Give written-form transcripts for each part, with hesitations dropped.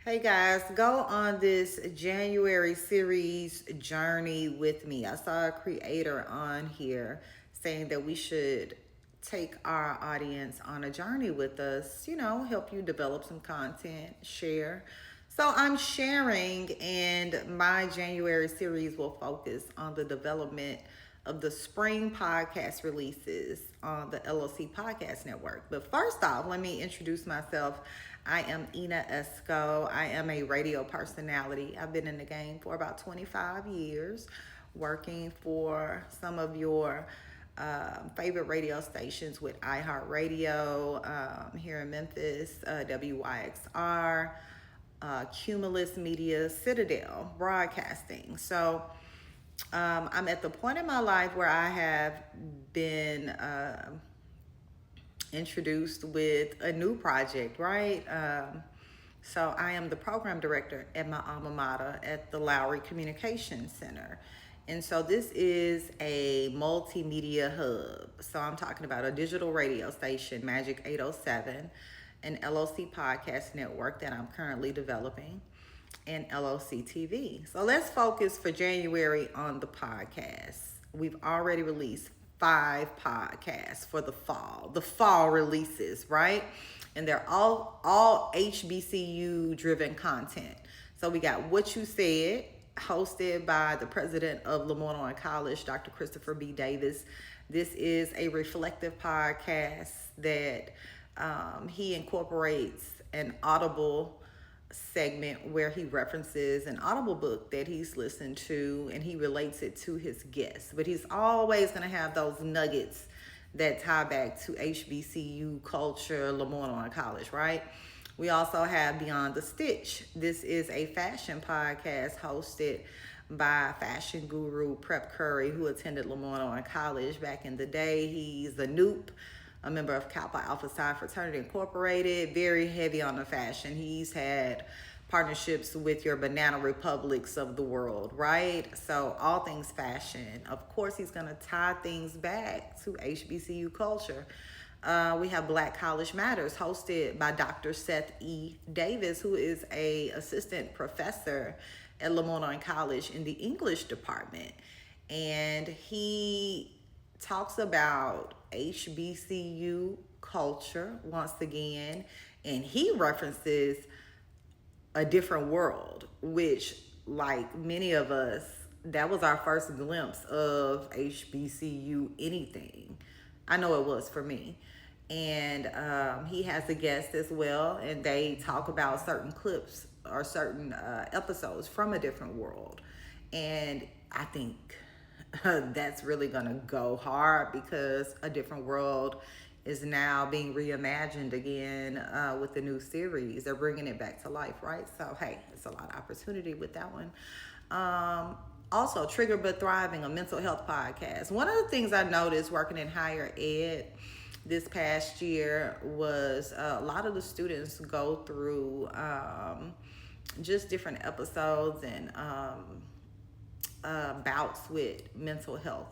Hey guys, go on this January series journey with me. I saw a creator on here saying that we should take our audience on a journey with us, help you develop some content, share. So I'm sharing, and my January series will focus on the development of the spring podcast releases on the LOC Podcast Network. But first off, let me introduce myself. I am Ina Esco. I am a radio personality. I've been in the game for about 25 years, working for some of your favorite radio stations with iHeartRadio here in Memphis, WYXR, Cumulus Media, Citadel Broadcasting. So I'm at the point in my life where I have been introduced with a new project, right? So I am the program director at my alma mater at the Lowry Communication Center. And so this is a multimedia hub. So I'm talking about a digital radio station, Magic 807, an LOC podcast network that I'm currently developing, and LOC TV. So let's focus for January on the podcast. We've already released 5 podcasts for the fall releases, right? And they're all HBCU driven content. So we got What You Said, hosted by the president of LeMoyne Owen College, Dr. Christopher B. Davis. This is a reflective podcast that he incorporates an audible segment where he references an audible book that he's listened to and he relates it to his guests. But he's always going to have those nuggets that tie back to HBCU culture, LeMoyne Owen College, right? We also have Beyond the Stitch. This is a fashion podcast hosted by fashion guru Prep Curry, who attended LeMoyne Owen College back in the day. He's a Noop, a member of Kappa Alpha Psi Fraternity Incorporated, very heavy on the fashion. He's had partnerships with your Banana Republics of the world, right? So all things fashion. Of course, he's going to tie things back to HBCU culture. We have Black College Matters, hosted by Dr. Seth E. Davis, who is a assistant professor at LeMoyne Owen College in the English department. And he talks about HBCU culture once again, and he references a different world, which, like many of us, that was our first glimpse of HBCU anything. I know it was for me. And he has a guest as well, and they talk about certain clips or certain episodes from a different world. And I think that's really gonna go hard because a different world is now being reimagined again with the new series. They're bringing it back to life, right? So hey, it's a lot of opportunity with that one. Also, Trigger But Thriving, a mental health podcast. One of the things I noticed working in higher ed this past year was a lot of the students go through just different episodes and bouts with mental health.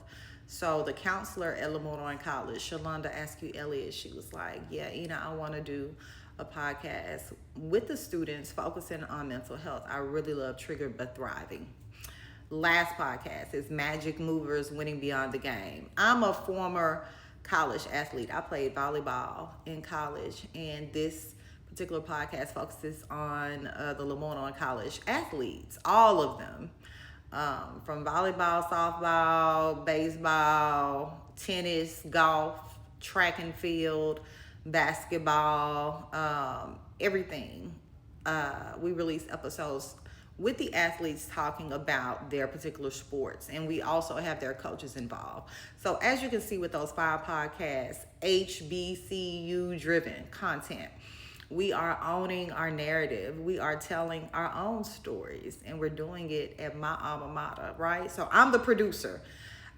So the counselor at LeMoyne Owen College, Shalonda Askew Elliott, she was like, yeah, I want to do a podcast with the students focusing on mental health. I really love Trigger But Thriving. Last podcast is Magic Movers Winning Beyond the Game. I'm a former college athlete. I played volleyball in college, and this particular podcast focuses on the LeMoyne Owen College athletes, all of them. From volleyball, softball, baseball, tennis, golf, track and field, basketball, everything. We release episodes with the athletes talking about their particular sports, and we also have their coaches involved. So as you can see with those 5 podcasts, HBCU driven content. We are owning our narrative. We are telling our own stories, and we're doing it at my alma mater, right? So I'm the producer.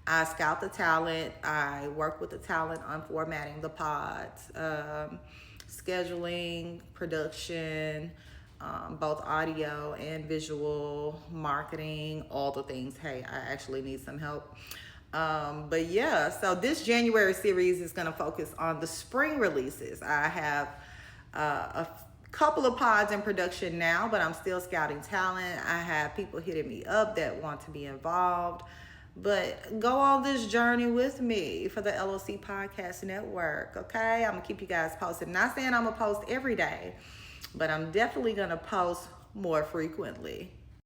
I scout the talent. I work with the talent on formatting the pods, scheduling, production, both audio and visual, marketing, all the things. Hey, I actually need some help. But yeah, so this January series is going to focus on the spring releases. I have a couple of pods in production now, but I'm still scouting talent. I have people hitting me up that want to be involved. But go on this journey with me for the LOC Podcast Network, okay? I'm going to keep you guys posted. Not saying I'm going to post every day, but I'm definitely going to post more frequently.